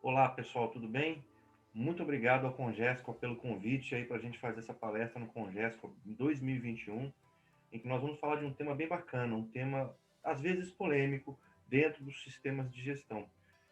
Olá, pessoal, tudo bem? Muito obrigado ao Congesco pelo convite aí para a gente fazer essa palestra no Congesco em 2021, em que nós vamos falar de um tema bem bacana, um tema às vezes polêmico dentro dos sistemas de gestão,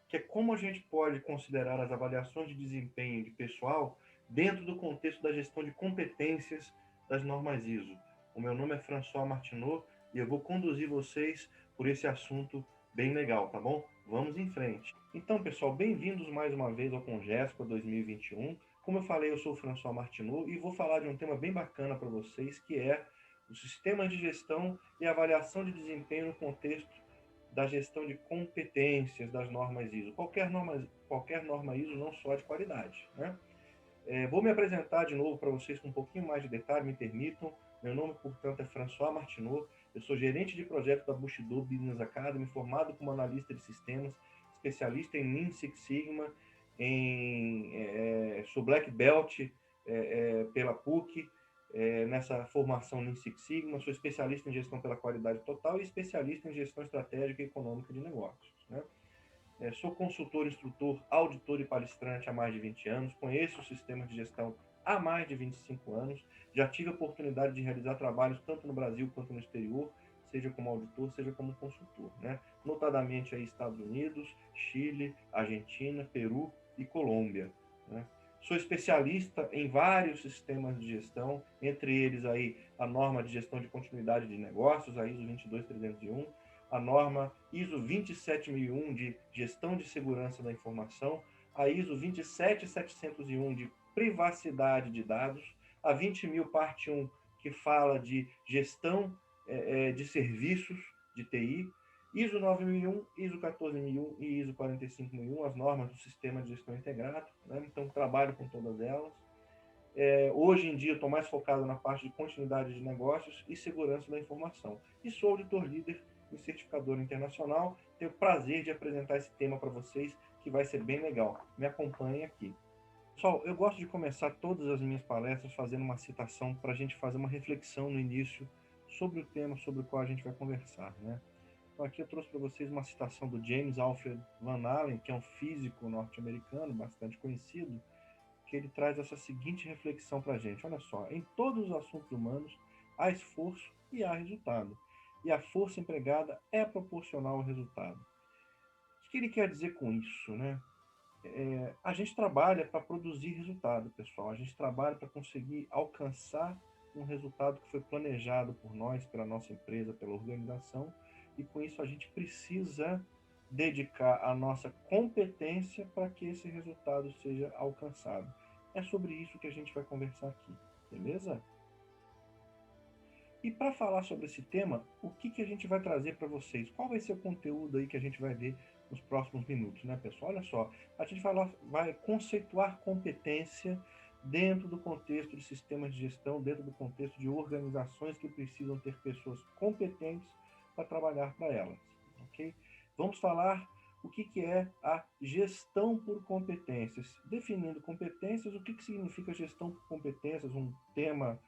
que é como a gente pode considerar as avaliações de desempenho de pessoal dentro do contexto da gestão de competências das normas ISO. O meu nome é François Martineau e eu vou conduzir vocês por esse assunto bem legal, tá bom? Vamos em frente. Então, pessoal, bem-vindos mais uma vez ao Congespa 2021. Como eu falei, eu sou o François Martineau e vou falar de um tema bem bacana para vocês, que é o sistema de gestão e avaliação de desempenho no contexto da gestão de competências das normas ISO. Qualquer norma ISO, não só de qualidade, né? Vou me apresentar de novo para vocês com um pouquinho mais de detalhe, me permitam. Meu nome, portanto, é François Martineau. Eu sou gerente de projeto da Bushido Business Academy, formado como analista de sistemas, especialista em Lean Six Sigma, sou Black Belt pela PUC, nessa formação Lean Six Sigma, sou especialista em gestão pela qualidade total e especialista em gestão estratégica e econômica de negócios, né? Sou consultor, instrutor, auditor e palestrante há mais de 20 anos, conheço o sistema de gestão há mais de 25 anos, já tive a oportunidade de realizar trabalhos tanto no Brasil quanto no exterior, seja como auditor, seja como consultor, né? Notadamente aí Estados Unidos, Chile, Argentina, Peru e Colômbia, né? Sou especialista em vários sistemas de gestão, entre eles aí a norma de gestão de continuidade de negócios, a ISO 22301, a norma ISO 27001 de gestão de segurança da informação, a ISO 27701 de privacidade de dados, a 20000 parte 1 que fala de gestão de serviços de TI, ISO 9001, ISO 14001 e ISO 45001, as normas do sistema de gestão integrado, né? Então trabalho com todas elas. Hoje em dia, estou mais focado na parte de continuidade de negócios e segurança da informação. E sou auditor líder e certificador internacional. Tenho o prazer de apresentar esse tema para vocês, que vai ser bem legal. Me acompanhem aqui. Pessoal, eu gosto de começar todas as minhas palestras fazendo uma citação para a gente fazer uma reflexão no início sobre o tema sobre o qual a gente vai conversar, né? Então, aqui eu trouxe para vocês uma citação do James Alfred Van Allen, que é um físico norte-americano bastante conhecido, que ele traz essa seguinte reflexão para a gente. Olha só, em todos os assuntos humanos há esforço e há resultado. E a força empregada é proporcional ao resultado. O que ele quer dizer com isso, né? A gente trabalha para produzir resultado, pessoal. A gente trabalha para conseguir alcançar um resultado que foi planejado por nós, pela nossa empresa, pela organização. E com isso a gente precisa dedicar a nossa competência para que esse resultado seja alcançado. É sobre isso que a gente vai conversar aqui, beleza? E para falar sobre esse tema, o que a gente vai trazer para vocês? Qual vai ser o conteúdo aí que a gente vai ver nos próximos minutos, né, pessoal? Olha só, a gente vai conceituar competência dentro do contexto de sistemas de gestão, dentro do contexto de organizações que precisam ter pessoas competentes para trabalhar para elas, ok? Vamos falar o que é a gestão por competências. Definindo competências, o que significa gestão por competências, um tema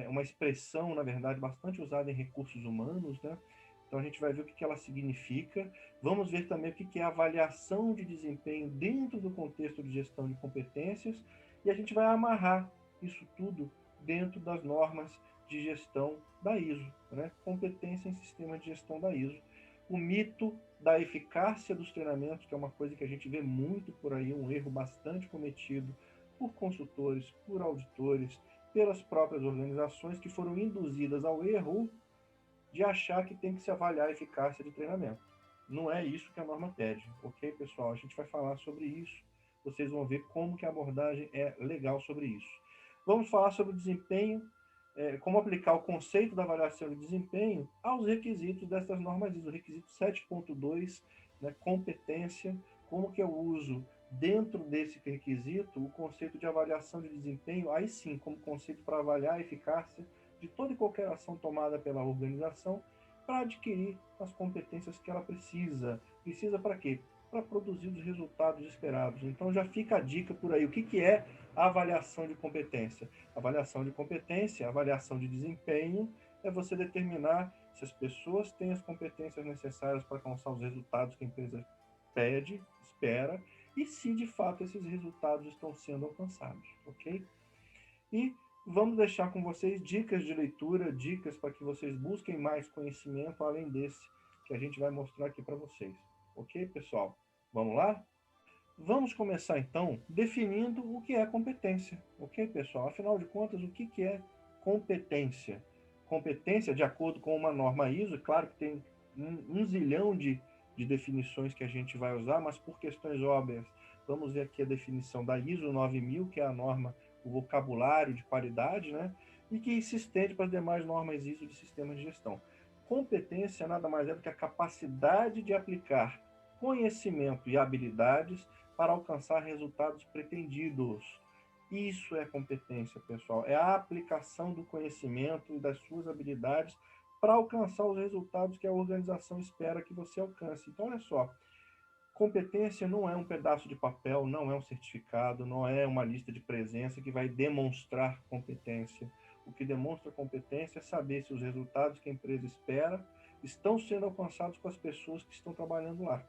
uma expressão, na verdade, bastante usada em recursos humanos, né? Então a gente vai ver o que ela significa. Vamos ver também o que é a avaliação de desempenho dentro do contexto de gestão de competências e a gente vai amarrar isso tudo dentro das normas de gestão da ISO, né? Competência em sistema de gestão da ISO. O mito da eficácia dos treinamentos, que é uma coisa que a gente vê muito por aí, um erro bastante cometido por consultores, por auditores, pelas próprias organizações que foram induzidas ao erro de achar que tem que se avaliar a eficácia de treinamento. Não é isso que a norma pede, ok, pessoal? A gente vai falar sobre isso. Vocês vão ver como que a abordagem é legal sobre isso. Vamos falar sobre o desempenho, como aplicar o conceito da avaliação de desempenho aos requisitos dessas normas ISO. O requisito 7.2, né, competência, como que eu uso dentro desse requisito o conceito de avaliação de desempenho, aí sim, como conceito para avaliar a eficácia de toda e qualquer ação tomada pela organização para adquirir as competências que ela precisa. Precisa para quê? Para produzir os resultados esperados. Então já fica a dica por aí. O que é a avaliação de competência? Avaliação de competência, avaliação de desempenho, é você determinar se as pessoas têm as competências necessárias para alcançar os resultados que a empresa pede, espera, e se de fato esses resultados estão sendo alcançados, ok? E vamos deixar com vocês dicas de leitura, dicas para que vocês busquem mais conhecimento além desse que a gente vai mostrar aqui para vocês. Ok, pessoal? Vamos lá? Vamos começar então definindo o que é competência. Ok, pessoal? Afinal de contas, o que é competência? Competência, de acordo com uma norma ISO, claro que tem um zilhão de definições que a gente vai usar, mas por questões óbvias, vamos ver aqui a definição da ISO 9000, que é a norma, o vocabulário de qualidade, né? E que se estende para as demais normas ISO de sistemas de gestão. Competência nada mais é do que a capacidade de aplicar conhecimento e habilidades para alcançar resultados pretendidos. Isso é competência, pessoal. É a aplicação do conhecimento e das suas habilidades para alcançar os resultados que a organização espera que você alcance. Então, olha só, competência não é um pedaço de papel, não é um certificado, não é uma lista de presença que vai demonstrar competência. O que demonstra competência é saber se os resultados que a empresa espera estão sendo alcançados com as pessoas que estão trabalhando lá.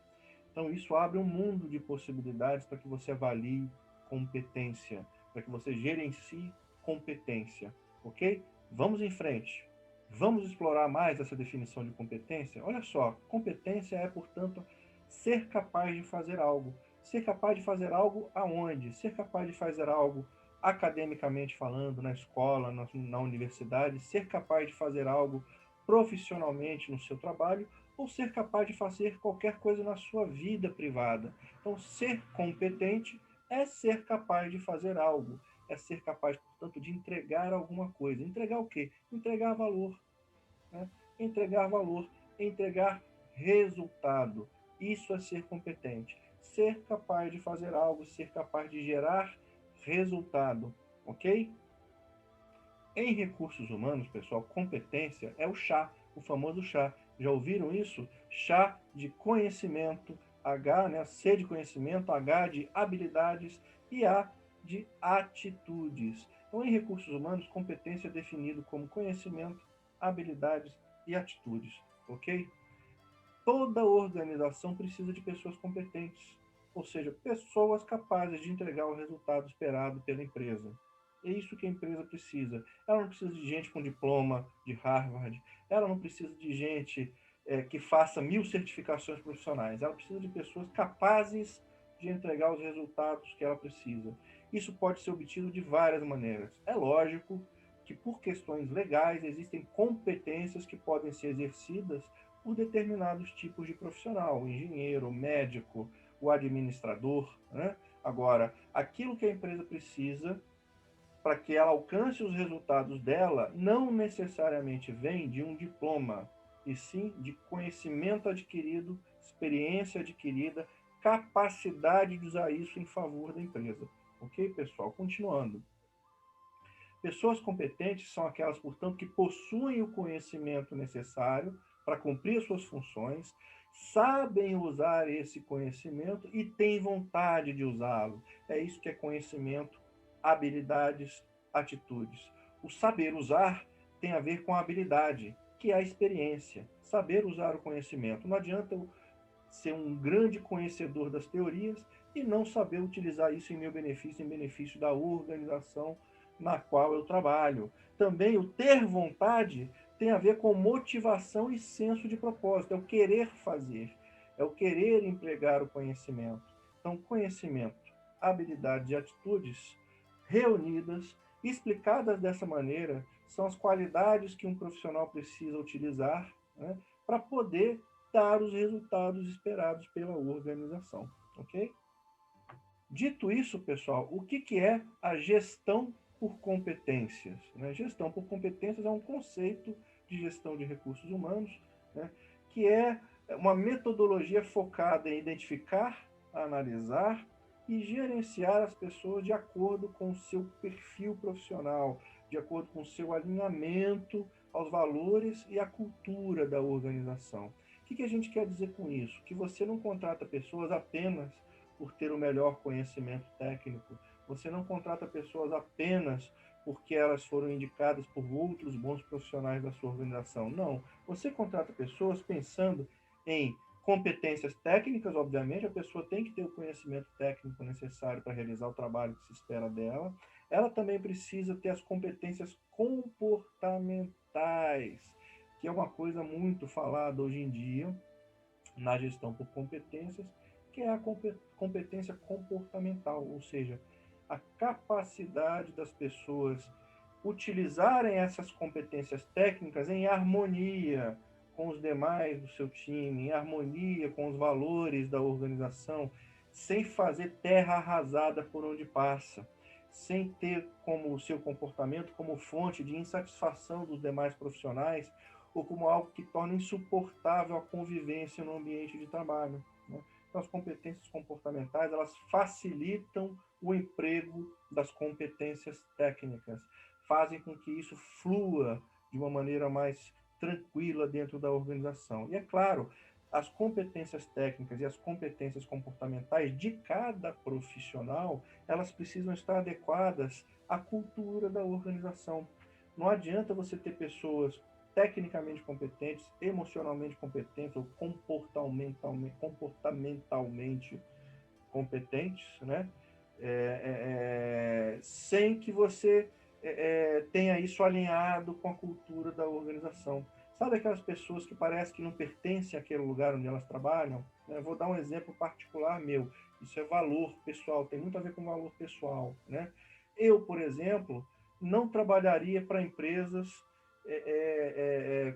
Então, isso abre um mundo de possibilidades para que você avalie competência, para que você gerencie competência, ok? Vamos em frente. Vamos explorar mais essa definição de competência? Olha só, competência é, portanto, ser capaz de fazer algo. Ser capaz de fazer algo aonde? Ser capaz de fazer algo academicamente falando, na escola, na universidade, ser capaz de fazer algo profissionalmente no seu trabalho, ou ser capaz de fazer qualquer coisa na sua vida privada. Então, ser competente é ser capaz de fazer algo, é ser capaz, portanto, de entregar alguma coisa. Entregar o quê? Entregar valor. Né? Entregar valor, entregar resultado. Isso é ser competente. Ser capaz de fazer algo, ser capaz de gerar resultado. Ok? Em recursos humanos, pessoal, competência é o chá, o famoso chá. Já ouviram isso? Chá de conhecimento, H, né? C de conhecimento, H de habilidades e A de atitudes. Então, em recursos humanos, competência é definido como conhecimento, habilidades e atitudes, ok? Toda organização precisa de pessoas competentes, ou seja, pessoas capazes de entregar o resultado esperado pela empresa. É isso que a empresa precisa. Ela não precisa de gente com diploma de Harvard, ela não precisa de gente que faça 1000 certificações profissionais, ela precisa de pessoas capazes de entregar os resultados que ela precisa. Isso pode ser obtido de várias maneiras. É lógico que, por questões legais, existem competências que podem ser exercidas por determinados tipos de profissional, o engenheiro, o médico, o administrador. Né? Agora, aquilo que a empresa precisa para que ela alcance os resultados dela não necessariamente vem de um diploma, e sim de conhecimento adquirido, experiência adquirida, capacidade de usar isso em favor da empresa. Ok, pessoal? Continuando. Pessoas competentes são aquelas, portanto, que possuem o conhecimento necessário para cumprir as suas funções, sabem usar esse conhecimento e têm vontade de usá-lo. É isso que é conhecimento, habilidades, atitudes. O saber usar tem a ver com a habilidade, que é a experiência. Saber usar o conhecimento. Não adianta eu ser um grande conhecedor das teorias e não saber utilizar isso em meu benefício, em benefício da organização na qual eu trabalho. Também o ter vontade tem a ver com motivação e senso de propósito, é o querer fazer, é o querer empregar o conhecimento. Então, conhecimento, habilidades e atitudes reunidas, explicadas dessa maneira, são as qualidades que um profissional precisa utilizar, né, para poder dar os resultados esperados pela organização, ok? Dito isso, pessoal, o que é a gestão por competências? Né? Gestão por competências é um conceito de gestão de recursos humanos, né, que é uma metodologia focada em identificar, analisar e gerenciar as pessoas de acordo com o seu perfil profissional, de acordo com o seu alinhamento aos valores e à cultura da organização. O que a gente quer dizer com isso? Que você não contrata pessoas apenas por ter o melhor conhecimento técnico, você não contrata pessoas apenas porque elas foram indicadas por outros bons profissionais da sua organização. Não, você contrata pessoas pensando em Competências técnicas, obviamente, a pessoa tem que ter o conhecimento técnico necessário para realizar o trabalho que se espera dela. Ela também precisa ter as competências comportamentais, que é uma coisa muito falada hoje em dia na gestão por competências, que é a competência comportamental, ou seja, a capacidade das pessoas utilizarem essas competências técnicas em harmonia com os demais do seu time, em harmonia com os valores da organização, sem fazer terra arrasada por onde passa, sem ter como o seu comportamento como fonte de insatisfação dos demais profissionais ou como algo que torna insuportável a convivência no ambiente de trabalho, né? Então, as competências comportamentais, elas facilitam o emprego das competências técnicas, fazem com que isso flua de uma maneira mais tranquila dentro da organização. E é claro, as competências técnicas e as competências comportamentais de cada profissional, elas precisam estar adequadas à cultura da organização. Não adianta você ter pessoas tecnicamente competentes, emocionalmente competentes ou comportamentalmente competentes, né? Sem que você tenha isso alinhado com a cultura da organização. Sabe aquelas pessoas que parece que não pertencem àquele lugar onde elas trabalham? Eu vou dar um exemplo particular meu. Isso é valor pessoal, tem muito a ver com valor pessoal, né? Eu, por exemplo, não trabalharia para empresas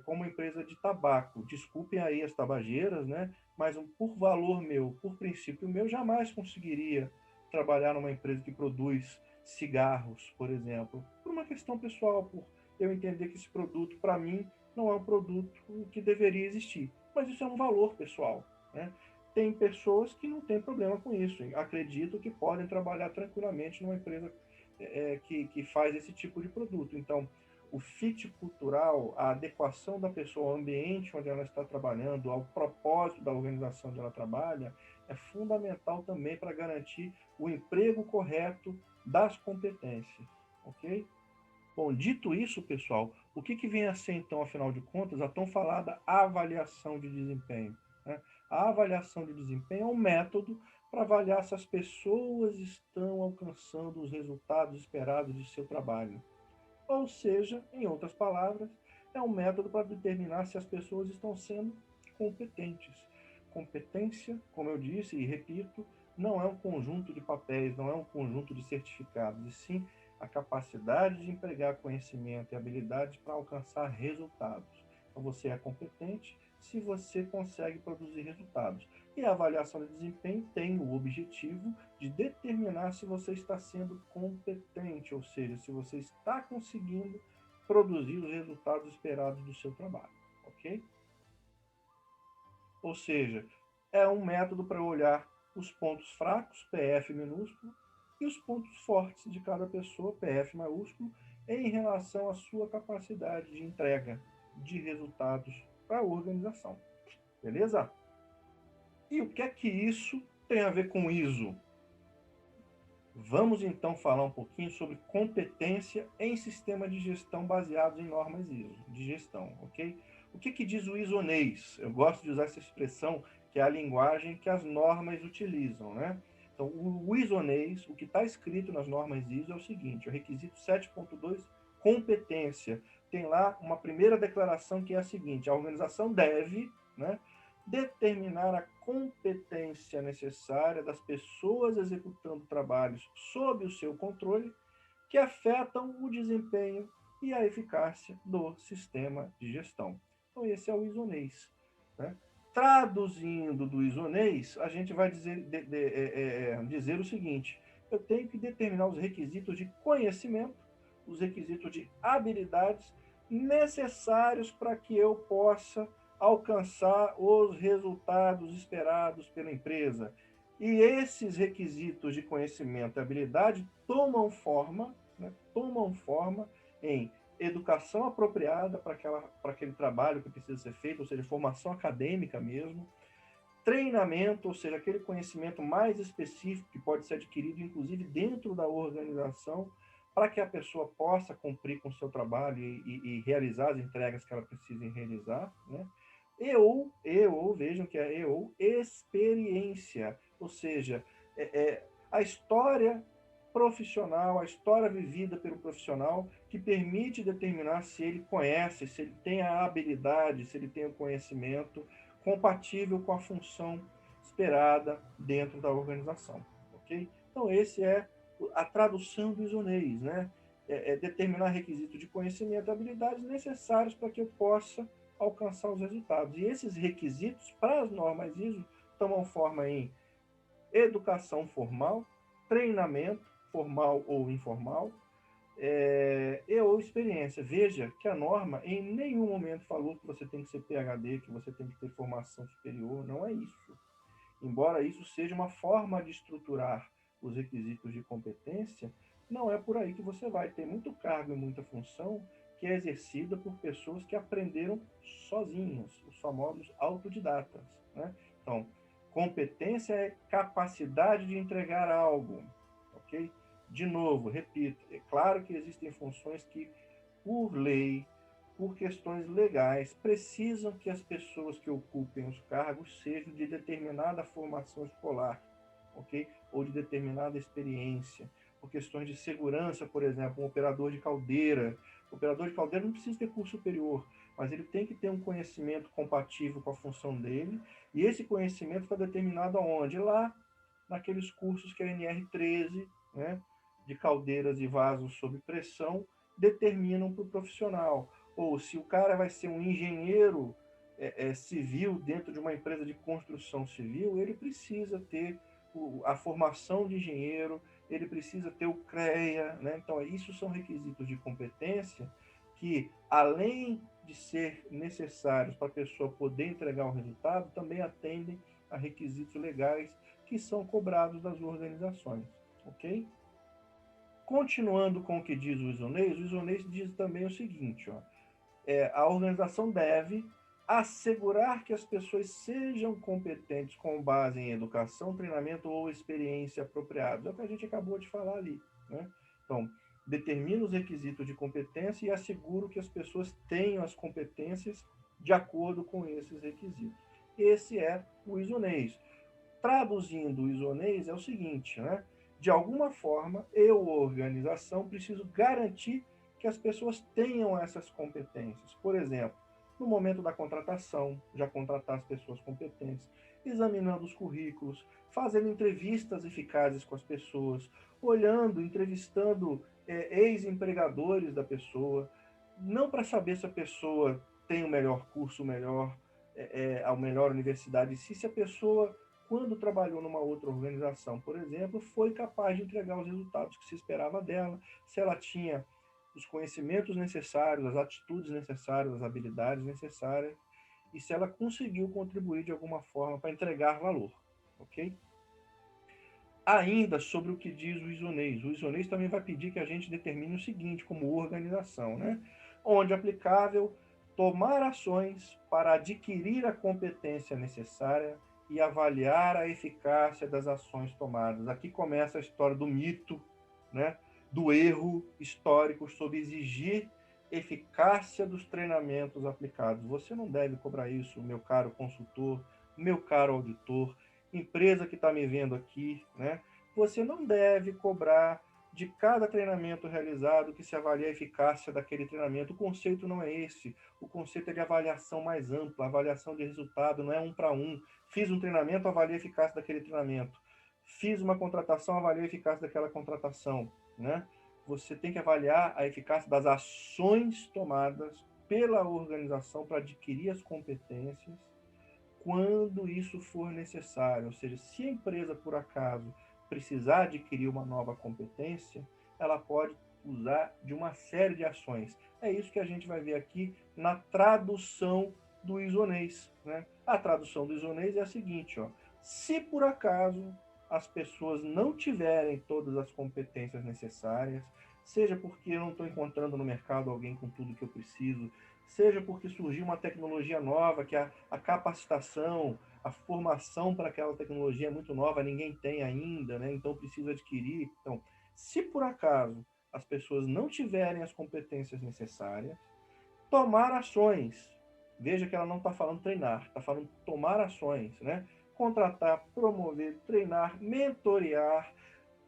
como empresa de tabaco. Desculpem aí as tabageiras, né? Mas por valor meu, por princípio meu, jamais conseguiria trabalhar numa empresa que produz cigarros, por exemplo, por uma questão pessoal, por eu entender que esse produto, para mim, não é um produto que deveria existir. Mas isso é um valor pessoal, né? Tem pessoas que não têm problema com isso, acredito que podem trabalhar tranquilamente numa empresa que faz esse tipo de produto. Então, o fit cultural, a adequação da pessoa ao ambiente onde ela está trabalhando, ao propósito da organização onde ela trabalha, é fundamental também para garantir o emprego correto das competências, ok? Bom, dito isso, pessoal, o que vem a ser, então, afinal de contas, a tão falada avaliação de desempenho, né? A avaliação de desempenho é um método para avaliar se as pessoas estão alcançando os resultados esperados de seu trabalho. Ou seja, em outras palavras, é um método para determinar se as pessoas estão sendo competentes. Competência, como eu disse e repito, não é um conjunto de papéis, não é um conjunto de certificados, e sim a capacidade de empregar conhecimento e habilidades para alcançar resultados. Então, você é competente se você consegue produzir resultados. E a avaliação de desempenho tem o objetivo de determinar se você está sendo competente, ou seja, se você está conseguindo produzir os resultados esperados do seu trabalho, ok? Ou seja, é um método para olhar os pontos fracos, PF minúsculo, e os pontos fortes de cada pessoa, PF maiúsculo, em relação à sua capacidade de entrega de resultados para a organização. Beleza? E o que é que isso tem a ver com ISO? Vamos então falar um pouquinho sobre competência em sistema de gestão baseados em normas ISO, de gestão, ok? O que diz o isonês? Eu gosto de usar essa expressão, que é a linguagem que as normas utilizam, né? Então, o isonês, o que está escrito nas normas ISO é o seguinte, o requisito 7.2, competência. Tem lá uma primeira declaração que é a seguinte, a organização deve, né, determinar a competência necessária das pessoas executando trabalhos sob o seu controle que afetam o desempenho e a eficácia do sistema de gestão. Então, esse é o isonês, né? Traduzindo do isonês, a gente vai dizer o seguinte, eu tenho que determinar os requisitos de conhecimento, os requisitos de habilidades necessários para que eu possa alcançar os resultados esperados pela empresa. E esses requisitos de conhecimento e habilidade tomam forma em educação apropriada para aquele trabalho que precisa ser feito, ou seja, formação acadêmica mesmo, treinamento, ou seja, aquele conhecimento mais específico que pode ser adquirido, inclusive, dentro da organização, para que a pessoa possa cumprir com o seu trabalho e realizar as entregas que ela precisa realizar, né? vejam que é experiência, ou seja, a história profissional, a história vivida pelo profissional que permite determinar se ele conhece, se ele tem a habilidade, se ele tem o conhecimento compatível com a função esperada dentro da organização, ok? Então, esse é a tradução do isonês, né? Determinar requisitos de conhecimento e habilidades necessários para que eu possa alcançar os resultados. E esses requisitos, para as normas ISO, tomam forma em educação formal, treinamento, formal ou informal, ou experiência. Veja que a norma em nenhum momento falou que você tem que ser PhD, que você tem que ter formação superior, não é isso. Embora isso seja uma forma de estruturar os requisitos de competência, não é por aí que você vai. Tem muito cargo e muita função que é exercida por pessoas que aprenderam sozinhos, os famosos autodidatas, né? Então, competência é capacidade de entregar algo, ok? De novo, repito, é claro que existem funções que, por lei, por questões legais, precisam que as pessoas que ocupem os cargos sejam de determinada formação escolar, ok? Ou de determinada experiência. Por questões de segurança, por exemplo, um operador de caldeira. O operador de caldeira não precisa ter curso superior, mas ele tem que ter um conhecimento compatível com a função dele, e esse conhecimento está determinado aonde? Lá, naqueles cursos que a NR13, né, de caldeiras e vasos sob pressão, determinam para o profissional. Ou se o cara vai ser um engenheiro civil dentro de uma empresa de construção civil, ele precisa ter a formação de engenheiro, ele precisa ter o CREA, né? Então, isso são requisitos de competência que, além de ser necessários para a pessoa poder entregar o resultado, também atendem a requisitos legais que são cobrados das organizações, ok? Continuando com o que diz o Isonês diz também o seguinte, ó, a organização deve assegurar que as pessoas sejam competentes com base em educação, treinamento ou experiência apropriados. É o que a gente acabou de falar ali, né? Então, determina os requisitos de competência e assegura que as pessoas tenham as competências de acordo com esses requisitos. Esse é o isonês. Traduzindo o isonês é o seguinte, né? De alguma forma, eu, organização, preciso garantir que as pessoas tenham essas competências. Por exemplo, no momento da contratação, já contratar as pessoas competentes, examinando os currículos, fazendo entrevistas eficazes com as pessoas, olhando, entrevistando ex-empregadores da pessoa, não para saber se a pessoa tem o melhor curso, a melhor universidade, se a pessoa, quando trabalhou numa outra organização, por exemplo, foi capaz de entregar os resultados que se esperava dela, se ela tinha os conhecimentos necessários, as atitudes necessárias, as habilidades necessárias, e se ela conseguiu contribuir de alguma forma para entregar valor, ok? Ainda sobre o que diz o isonês. O isonês também vai pedir que a gente determine o seguinte, como organização, né? Onde aplicável, tomar ações para adquirir a competência necessária e avaliar a eficácia das ações tomadas. Aqui começa a história do mito, né? Do erro histórico sobre exigir eficácia dos treinamentos aplicados. Você não deve cobrar isso, meu caro consultor, meu caro auditor, empresa que está me vendo aqui, né? Você não deve cobrar de cada treinamento realizado que se avalie a eficácia daquele treinamento. O conceito não é esse. O conceito é de avaliação mais ampla, avaliação de resultado, não é um para um. Fiz um treinamento, avalie a eficácia daquele treinamento. Fiz uma contratação, avalie a eficácia daquela contratação, né? Você tem que avaliar a eficácia das ações tomadas pela organização para adquirir as competências quando isso for necessário. Ou seja, se a empresa, por acaso, precisar adquirir uma nova competência, ela pode usar de uma série de ações. É isso que a gente vai ver aqui na tradução do isonês, né? A tradução do isonês é a seguinte, ó: se por acaso as pessoas não tiverem todas as competências necessárias, seja porque eu não estou encontrando no mercado alguém com tudo que eu preciso, seja porque surgiu uma tecnologia nova, que a capacitação, a formação para aquela tecnologia é muito nova, ninguém tem ainda, né? Então precisa adquirir. Então, se por acaso as pessoas não tiverem as competências necessárias, tomar ações Veja que ela não está falando treinar, está falando tomar ações, né? Contratar, promover, treinar, mentorear,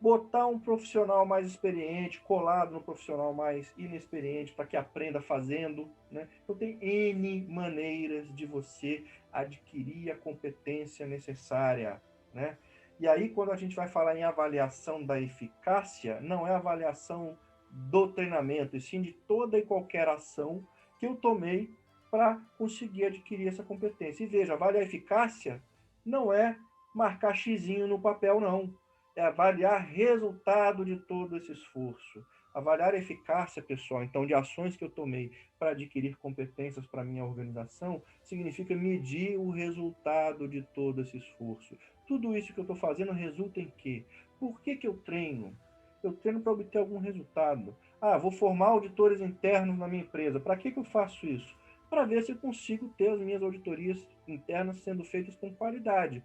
botar um profissional mais experiente, colado no profissional mais inexperiente, para que aprenda fazendo, né? Então tem N maneiras de você adquirir a competência necessária, né? E aí, quando a gente vai falar em avaliação da eficácia, não é avaliação do treinamento, e sim de toda e qualquer ação que eu tomei para conseguir adquirir essa competência. E veja, avaliar a eficácia não é marcar xizinho no papel, não. É avaliar resultado de todo esse esforço. Avaliar a eficácia, pessoal, então, de ações que eu tomei para adquirir competências para a minha organização, significa medir o resultado de todo esse esforço. Tudo isso que eu estou fazendo resulta em quê? Por que eu treino? Eu treino para obter algum resultado. Ah, vou formar auditores internos na minha empresa. Para que eu faço isso? Para ver se eu consigo ter as minhas auditorias internas sendo feitas com qualidade.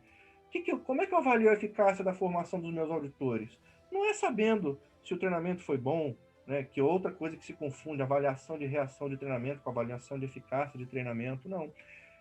Como é que eu avalio a eficácia da formação dos meus auditores? Não é sabendo se o treinamento foi bom, né, que outra coisa que se confunde, avaliação de reação de treinamento com avaliação de eficácia de treinamento, não.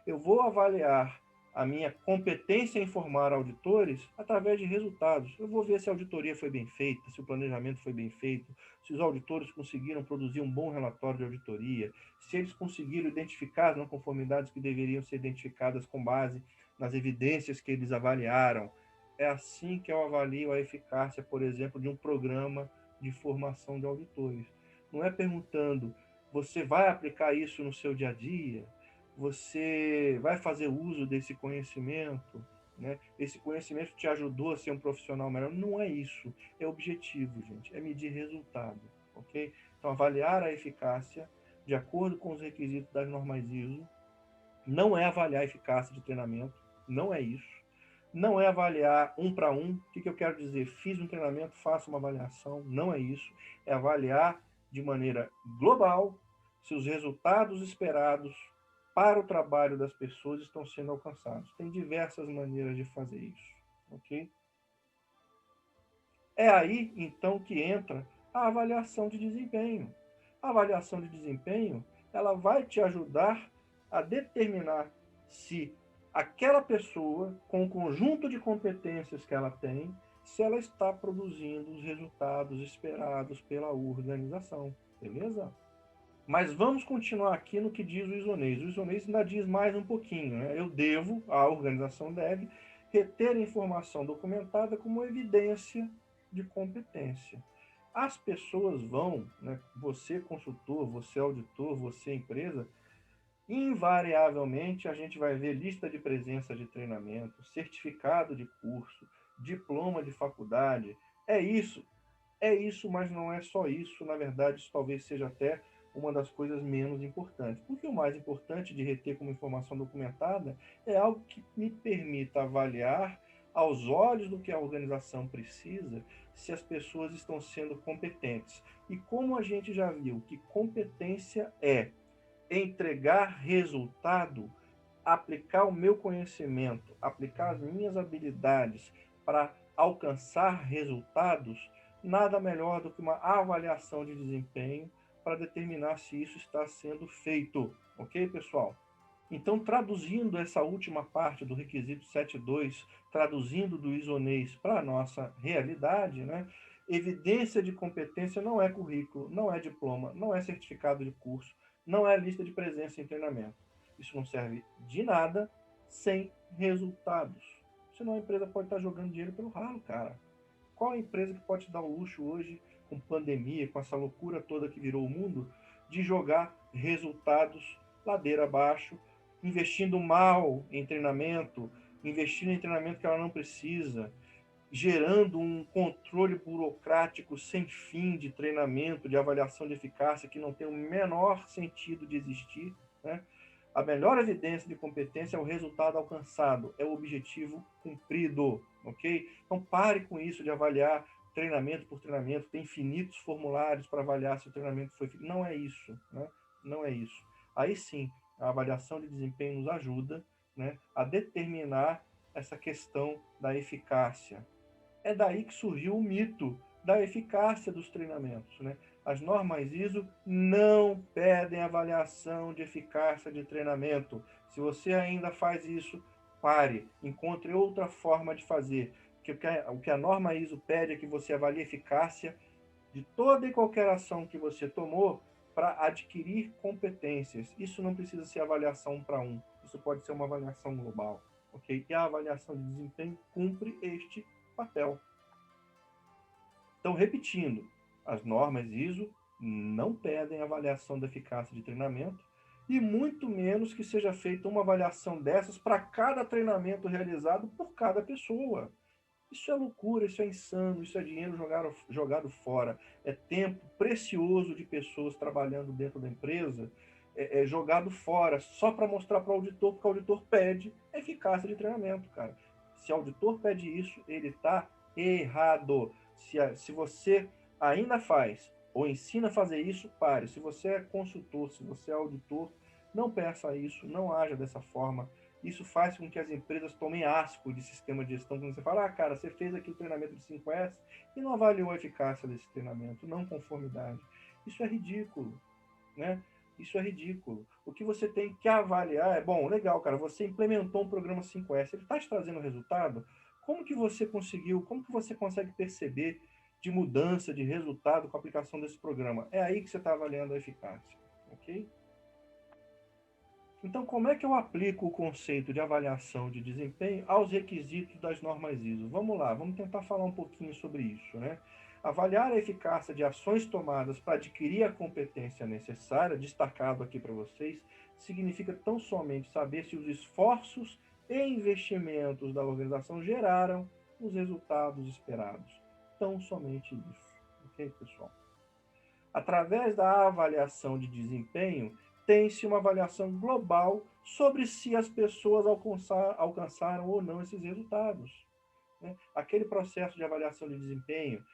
Eu vou avaliar a minha competência em formar auditores através de resultados. Eu vou ver se a auditoria foi bem feita, se o planejamento foi bem feito, se os auditores conseguiram produzir um bom relatório de auditoria, se eles conseguiram identificar as não conformidades que deveriam ser identificadas com base nas evidências que eles avaliaram. É assim que eu avalio a eficácia, por exemplo, de um programa de formação de auditores. Não é perguntando, você vai aplicar isso no seu dia a dia? Você vai fazer uso desse conhecimento? Né? Esse conhecimento te ajudou a ser um profissional melhor? Não é isso. É objetivo, gente. É medir resultado. Ok? Então, avaliar a eficácia de acordo com os requisitos das normas ISO não é avaliar a eficácia de treinamento, não é isso. Não é avaliar um para um. O que eu quero dizer? Fiz um treinamento, faço uma avaliação, não é isso. É avaliar de maneira global se os resultados esperados para o trabalho das pessoas estão sendo alcançados. Tem diversas maneiras de fazer isso, ok? É aí, então, que entra a avaliação de desempenho. A avaliação de desempenho, ela vai te ajudar a determinar se aquela pessoa, com o conjunto de competências que ela tem, se ela está produzindo os resultados esperados pela organização, beleza? Mas vamos continuar aqui no que diz o isonês. O isonês ainda diz mais um pouquinho, né? A organização deve reter a informação documentada como evidência de competência. As pessoas vão, né, você consultor, você auditor, você empresa, invariavelmente a gente vai ver lista de presença de treinamento, certificado de curso, diploma de faculdade. É isso, mas não é só isso. Na verdade, isso talvez seja até uma das coisas menos importantes. Porque o mais importante de reter como informação documentada é algo que me permita avaliar, aos olhos do que a organização precisa, se as pessoas estão sendo competentes. E como a gente já viu que competência é entregar resultado, aplicar o meu conhecimento, aplicar as minhas habilidades para alcançar resultados, nada melhor do que uma avaliação de desempenho para determinar se isso está sendo feito. Ok, pessoal? Então, traduzindo essa última parte do requisito 7.2, traduzindo do isonês para a nossa realidade, né? Evidência de competência não é currículo, não é diploma, não é certificado de curso, não é lista de presença em treinamento. Isso não serve de nada sem resultados. Senão a empresa pode estar jogando dinheiro pelo ralo, cara. Qual a empresa que pode te dar o luxo hoje, com pandemia, com essa loucura toda que virou o mundo, de jogar resultados ladeira abaixo, investindo mal em treinamento, investindo em treinamento que ela não precisa, gerando um controle burocrático sem fim de treinamento, de avaliação de eficácia que não tem o menor sentido de existir, né? A melhor evidência de competência é o resultado alcançado, é o objetivo cumprido, ok? Então pare com isso de avaliar treinamento por treinamento, tem infinitos formulários para avaliar se o treinamento foi feito. Não é isso, né? Não é isso. Aí sim, a avaliação de desempenho nos ajuda, né, a determinar essa questão da eficácia. É daí que surgiu o mito da eficácia dos treinamentos, né? As normas ISO não pedem avaliação de eficácia de treinamento. Se você ainda faz isso, pare, encontre outra forma de fazer. O que a norma ISO pede é que você avalie a eficácia de toda e qualquer ação que você tomou para adquirir competências. Isso não precisa ser avaliação 1 para 1. Isso pode ser uma avaliação global, ok? E a avaliação de desempenho cumpre este papel. Então, repetindo, as normas ISO não pedem avaliação da eficácia de treinamento e muito menos que seja feita uma avaliação dessas para cada treinamento realizado por cada pessoa. Isso é loucura, isso é insano, isso é dinheiro jogado fora. É tempo precioso de pessoas trabalhando dentro da empresa jogado fora só para mostrar para o auditor, porque o auditor pede eficácia de treinamento, cara. Se o auditor pede isso, ele está errado. Se você ainda faz ou ensina a fazer isso, pare. Se você é consultor, se você é auditor, não peça isso, não haja dessa forma. Isso faz com que as empresas tomem asco de sistema de gestão. Quando você fala, cara, você fez aqui o treinamento de 5S e não avaliou a eficácia desse treinamento, não conformidade. Isso é ridículo, né? Isso é ridículo. O que você tem que avaliar é, bom, legal, cara, você implementou um programa 5S, ele está te trazendo resultado? Como que você conseguiu, como que você consegue perceber de mudança de resultado com a aplicação desse programa? É aí que você está avaliando a eficácia, ok? Então, como é que eu aplico o conceito de avaliação de desempenho aos requisitos das normas ISO? Vamos lá, vamos tentar falar um pouquinho sobre isso, né? Avaliar a eficácia de ações tomadas para adquirir a competência necessária, destacado aqui para vocês, significa tão somente saber se os esforços e investimentos da organização geraram os resultados esperados. Tão somente isso. Ok, pessoal? Através da avaliação de desempenho, tem-se uma avaliação global sobre se as pessoas alcançaram ou não esses resultados, né? Aquele processo de avaliação de desempenho,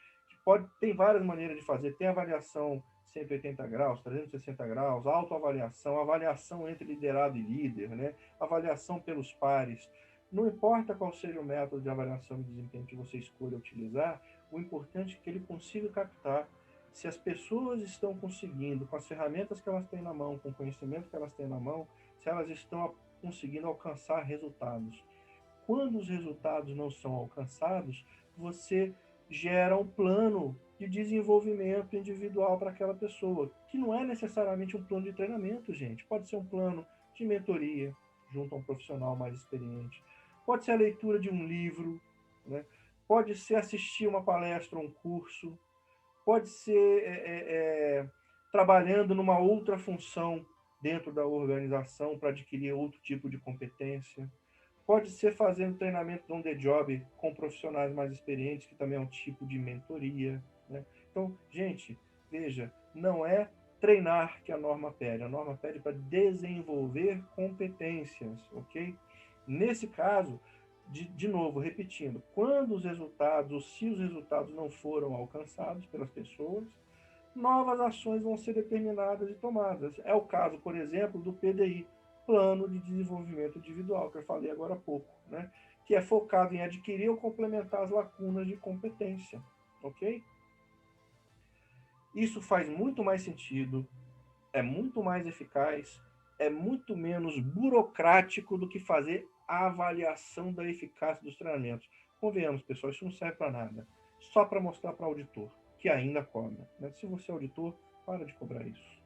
tem várias maneiras de fazer. Tem avaliação 180 graus, 360 graus, autoavaliação, avaliação entre liderado e líder, né? Avaliação pelos pares. Não importa qual seja o método de avaliação de desempenho que você escolha utilizar, o importante é que ele consiga captar se as pessoas estão conseguindo, com as ferramentas que elas têm na mão, com o conhecimento que elas têm na mão, se elas estão conseguindo alcançar resultados. Quando os resultados não são alcançados, você gera um plano de desenvolvimento individual para aquela pessoa, que não é necessariamente um plano de treinamento, gente. Pode ser um plano de mentoria junto a um profissional mais experiente. Pode ser a leitura de um livro, né? Pode ser assistir uma palestra, um curso. Pode ser trabalhando numa outra função dentro da organização para adquirir outro tipo de competência. Pode ser fazendo treinamento on the job com profissionais mais experientes, que também é um tipo de mentoria, né? Então, gente, veja, não é treinar que a norma pede para desenvolver competências, ok? Nesse caso, de novo, repetindo, quando os resultados, ou se os resultados não foram alcançados pelas pessoas, novas ações vão ser determinadas e tomadas. É o caso, por exemplo, do PDI, Plano de Desenvolvimento Individual, que eu falei agora há pouco, né? Que é focado em adquirir ou complementar as lacunas de competência, ok? Isso faz muito mais sentido, é muito mais eficaz, é muito menos burocrático do que fazer a avaliação da eficácia dos treinamentos. Convenhamos, pessoal, isso não serve para nada. Só para mostrar para o auditor, que ainda cobra, né? Se você é auditor, para de cobrar isso.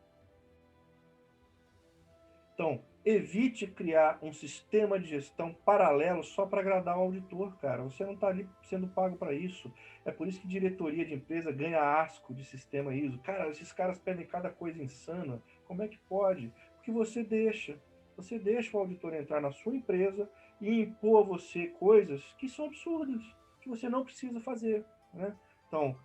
Então, evite criar um sistema de gestão paralelo só para agradar o auditor, cara. Você não está ali sendo pago para isso. É por isso que diretoria de empresa ganha asco de sistema ISO. Cara, esses caras pedem cada coisa insana. Como é que pode? Porque você deixa. Você deixa o auditor entrar na sua empresa e impor a você coisas que são absurdas, que você não precisa fazer, né? Então,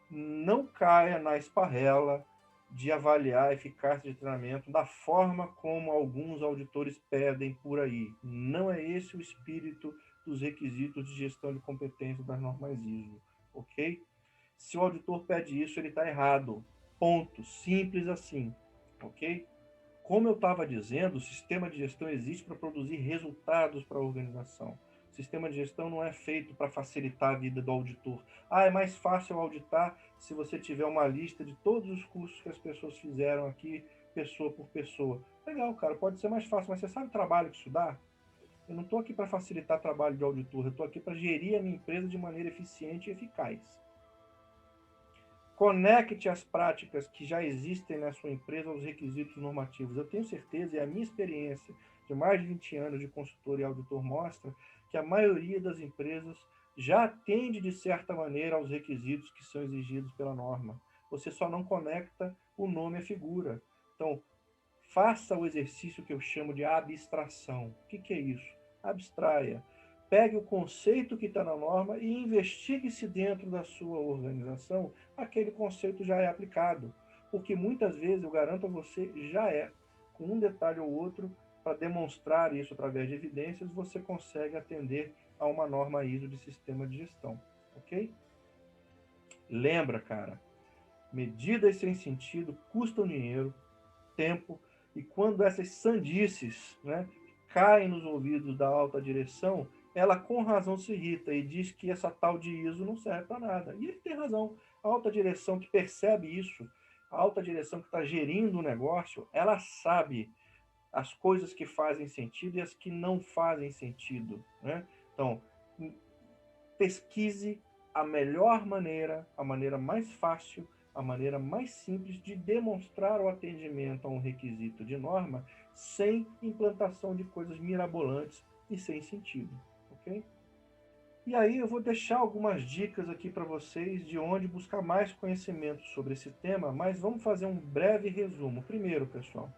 não caia na esparrela de avaliar a eficácia de treinamento da forma como alguns auditores pedem por aí. Não é esse o espírito dos requisitos de gestão de competência das normas ISO, ok? Se o auditor pede isso, ele está errado. Ponto. Simples assim, ok? Como eu estava dizendo, o sistema de gestão existe para produzir resultados para a organização. Sistema de gestão não é feito para facilitar a vida do auditor. Ah, é mais fácil auditar se você tiver uma lista de todos os cursos que as pessoas fizeram aqui, pessoa por pessoa. Legal, cara, pode ser mais fácil, mas você sabe o trabalho que isso dá? Eu não estou aqui para facilitar o trabalho de auditor, eu estou aqui para gerir a minha empresa de maneira eficiente e eficaz. Conecte as práticas que já existem na sua empresa aos requisitos normativos. Eu tenho certeza, e a minha experiência de mais de 20 anos de consultor e auditor mostra que a maioria das empresas já atende, de certa maneira, aos requisitos que são exigidos pela norma. Você só não conecta o nome à figura. Então, faça o exercício que eu chamo de abstração. O que é isso? Abstraia. Pegue o conceito que está na norma e investigue se dentro da sua organização aquele conceito já é aplicado. Porque muitas vezes, eu garanto a você, já é. Com um detalhe ou outro, para demonstrar isso através de evidências, você consegue atender a uma norma ISO de sistema de gestão. Ok? Lembra, cara, medidas sem sentido custam dinheiro, tempo, e quando essas sandices, né, caem nos ouvidos da alta direção, ela com razão se irrita e diz que essa tal de ISO não serve para nada. E ele tem razão. A alta direção que percebe isso, a alta direção que está gerindo o negócio, ela sabe as coisas que fazem sentido e as que não fazem sentido, né? Então, pesquise a melhor maneira, a maneira mais fácil, a maneira mais simples de demonstrar o atendimento a um requisito de norma sem implantação de coisas mirabolantes e sem sentido, ok? E aí eu vou deixar algumas dicas aqui para vocês de onde buscar mais conhecimento sobre esse tema, mas vamos fazer um breve resumo. Primeiro, pessoal,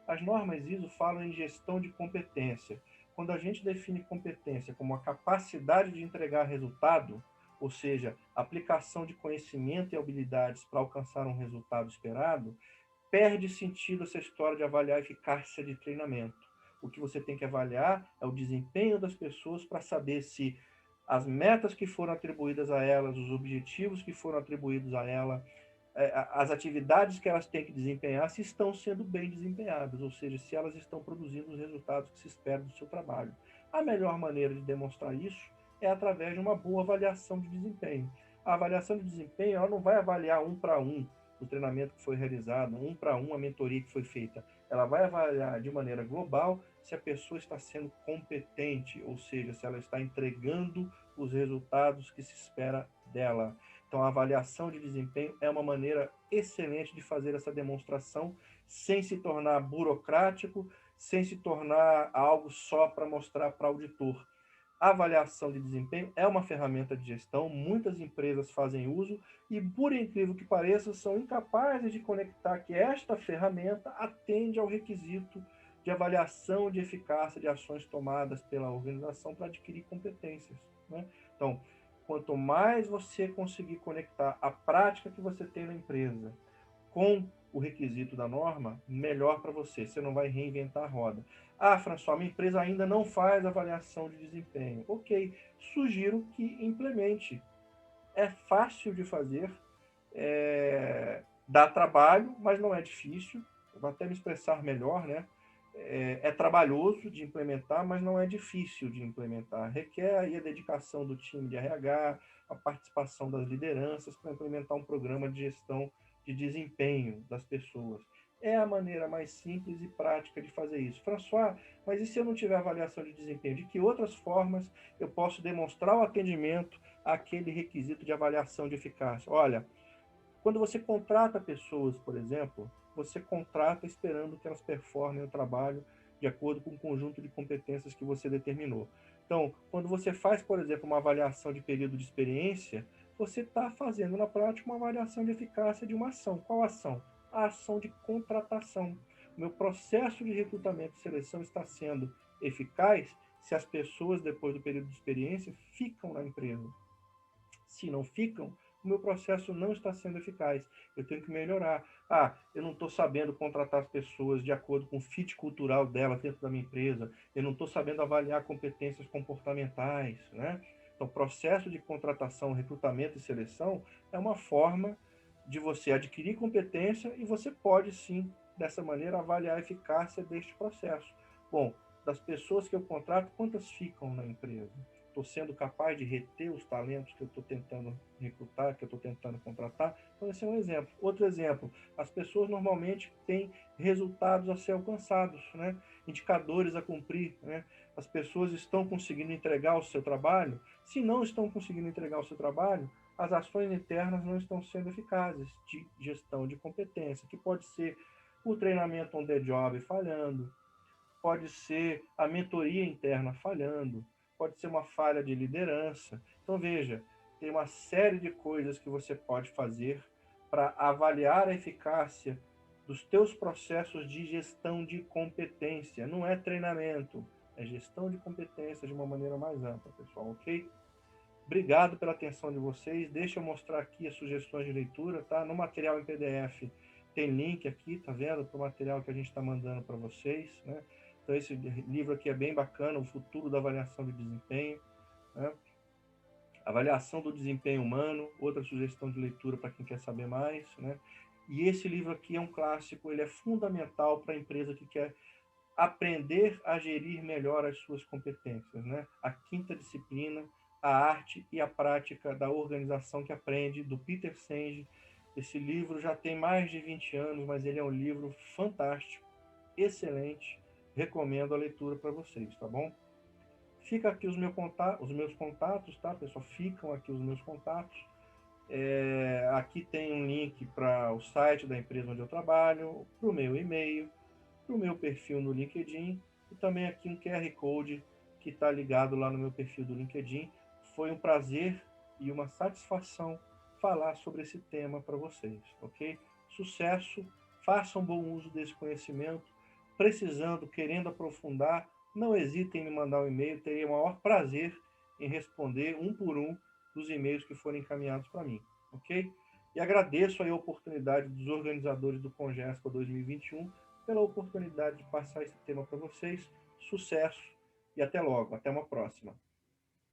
as normas ISO falam em gestão de competência. Quando a gente define competência como a capacidade de entregar resultado, ou seja, aplicação de conhecimento e habilidades para alcançar um resultado esperado, perde sentido essa história de avaliar a eficácia de treinamento. O que você tem que avaliar é o desempenho das pessoas para saber se as metas que foram atribuídas a elas, os objetivos que foram atribuídos a ela, as atividades que elas têm que desempenhar, se estão sendo bem desempenhadas, ou seja, se elas estão produzindo os resultados que se espera do seu trabalho. A melhor maneira de demonstrar isso é através de uma boa avaliação de desempenho. A avaliação de desempenho, ela não vai avaliar um para um o treinamento que foi realizado, um para um a mentoria que foi feita. Ela vai avaliar de maneira global se a pessoa está sendo competente, ou seja, se ela está entregando os resultados que se espera dela. Então, a avaliação de desempenho é uma maneira excelente de fazer essa demonstração sem se tornar burocrático, sem se tornar algo só para mostrar para o auditor. A avaliação de desempenho é uma ferramenta de gestão, muitas empresas fazem uso e, por incrível que pareça, são incapazes de conectar que esta ferramenta atende ao requisito de avaliação de eficácia de ações tomadas pela organização para adquirir competências, né? Então, quanto mais você conseguir conectar a prática que você tem na empresa com o requisito da norma, melhor para você. Você não vai reinventar a roda. Ah, François, minha empresa ainda não faz avaliação de desempenho. Ok, sugiro que implemente. É fácil de fazer, dá trabalho, mas não é difícil. Eu vou até me expressar melhor, né? É trabalhoso de implementar, mas não é difícil de implementar. Requer aí a dedicação do time de RH, a participação das lideranças para implementar um programa de gestão de desempenho das pessoas. É a maneira mais simples e prática de fazer isso. François, mas e se eu não tiver avaliação de desempenho? De que outras formas eu posso demonstrar o atendimento àquele requisito de avaliação de eficácia? Olha, quando você contrata pessoas, por exemplo, você contrata esperando que elas performem o trabalho de acordo com o conjunto de competências que você determinou. Então, quando você faz, por exemplo, uma avaliação de período de experiência, você está fazendo na prática uma avaliação de eficácia de uma ação. Qual ação? A ação de contratação. O meu processo de recrutamento e seleção está sendo eficaz se as pessoas, depois do período de experiência, ficam na empresa. Se não ficam, o meu processo não está sendo eficaz. Eu tenho que melhorar. Ah, eu não estou sabendo contratar as pessoas de acordo com o fit cultural delas dentro da minha empresa. Eu não estou sabendo avaliar competências comportamentais, né? Então, processo de contratação, recrutamento e seleção é uma forma de você adquirir competência e você pode, sim, dessa maneira, avaliar a eficácia deste processo. Bom, das pessoas que eu contrato, quantas ficam na empresa? estou sendo capaz de reter os talentos que eu estou tentando recrutar, que eu estou tentando contratar? Então, esse é um exemplo. Outro exemplo, as pessoas normalmente têm resultados a ser alcançados, né? Indicadores a cumprir, né? As pessoas estão conseguindo entregar o seu trabalho. Se não estão conseguindo entregar o seu trabalho, as ações internas não estão sendo eficazes de gestão de competência, que pode ser o treinamento on the job falhando, pode ser a mentoria interna falhando, pode ser uma falha de liderança. Então, veja, tem uma série de coisas que você pode fazer para avaliar a eficácia dos teus processos de gestão de competência. Não é treinamento, é gestão de competência de uma maneira mais ampla, pessoal, ok? Obrigado pela atenção de vocês. Deixa eu mostrar aqui as sugestões de leitura, tá? No material em PDF tem link aqui, tá vendo? Para o material que a gente está mandando para vocês, né? Então, esse livro aqui é bem bacana, O Futuro da Avaliação de Desempenho, né? Avaliação do Desempenho Humano, outra sugestão de leitura para quem quer saber mais, né? E esse livro aqui é um clássico, ele é fundamental para a empresa que quer aprender a gerir melhor as suas competências, né? A Quinta Disciplina, a Arte e a Prática da Organização que Aprende, do Peter Senge. Esse livro já tem mais de 20 anos, mas ele é um livro fantástico, excelente. Recomendo a leitura para vocês, tá bom? Fica aqui os meus contatos, tá, pessoal? Ficam aqui os meus contatos. Aqui tem um link para o site da empresa onde eu trabalho, para o meu e-mail, para o meu perfil no LinkedIn e também aqui um QR Code que está ligado lá no meu perfil do LinkedIn. Foi um prazer e uma satisfação falar sobre esse tema para vocês, ok? Sucesso, façam bom uso desse conhecimento, precisando, querendo aprofundar, não hesitem em me mandar um e-mail, terei o maior prazer em responder um por um dos e-mails que forem encaminhados para mim, ok? E agradeço aí a oportunidade dos organizadores do Congespa 2021 pela oportunidade de passar esse tema para vocês. Sucesso e até logo, até uma próxima.